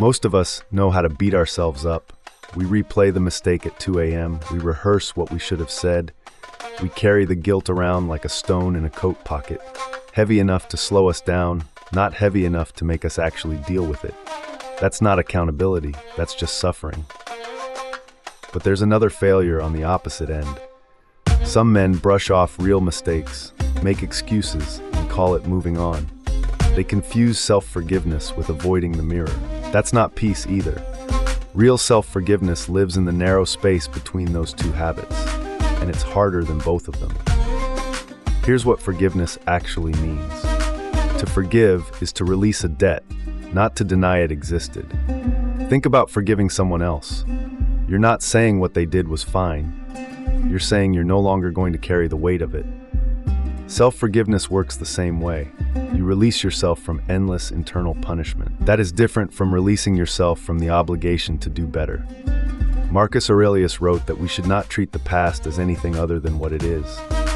Most of us know how to beat ourselves up. We replay the mistake at 2 a.m. We rehearse what we should have said. We carry the guilt around like a stone in a coat pocket, heavy enough to slow us down, not heavy enough to make us actually deal with it. That's not accountability, that's just suffering. But there's another failure on the opposite end. Some men brush off real mistakes, make excuses, and call it moving on. They confuse self-forgiveness with avoiding the mirror. That's not peace either. Real self-forgiveness lives in the narrow space between those two habits, and it's harder than both of them. Here's what forgiveness actually means. To forgive is to release a debt, not to deny it existed. Think about forgiving someone else. You're not saying what they did was fine. You're saying you're no longer going to carry the weight of it. Self-forgiveness works the same way. You release yourself from endless internal punishment. That is different from releasing yourself from the obligation to do better. Marcus Aurelius wrote that we should not treat the past as anything other than what it is,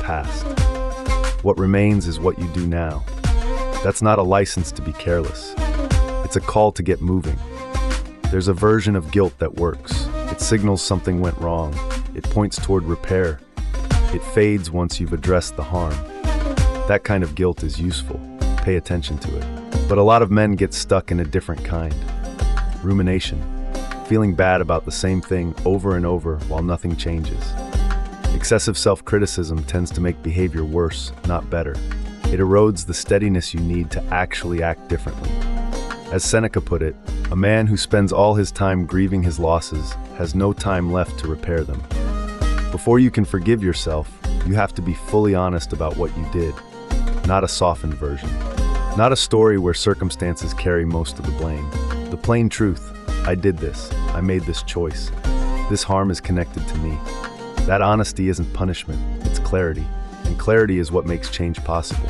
past. What remains is what you do now. That's not a license to be careless. It's a call to get moving. There's a version of guilt that works. It signals something went wrong. It points toward repair. It fades once you've addressed the harm. That kind of guilt is useful. Pay attention to it. But a lot of men get stuck in a different kind. Rumination. Feeling bad about the same thing over and over while nothing changes. Excessive self-criticism tends to make behavior worse, not better. It erodes the steadiness you need to actually act differently. As Seneca put it, a man who spends all his time grieving his losses has no time left to repair them. Before you can forgive yourself, you have to be fully honest about what you did, not a softened version. Not a story where circumstances carry most of the blame. The plain truth, I did this, I made this choice. This harm is connected to me. That honesty isn't punishment, it's clarity. And clarity is what makes change possible.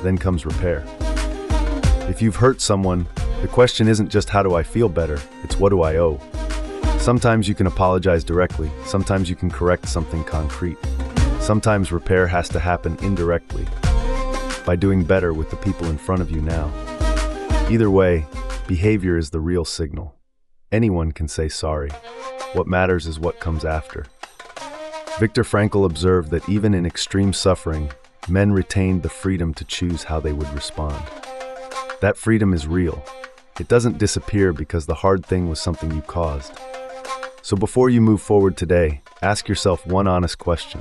Then comes repair. If you've hurt someone, the question isn't just how do I feel better, it's what do I owe? Sometimes you can apologize directly, sometimes you can correct something concrete. Sometimes repair has to happen indirectly, by doing better with the people in front of you now. Either way, behavior is the real signal. Anyone can say sorry. What matters is what comes after. Viktor Frankl observed that even in extreme suffering, men retained the freedom to choose how they would respond. That freedom is real. It doesn't disappear because the hard thing was something you caused. So before you move forward today, ask yourself one honest question.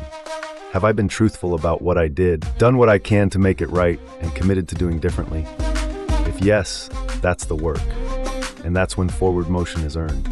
Have I been truthful about what I did, done what I can to make it right, and committed to doing differently? If yes, that's the work. And that's when forward motion is earned.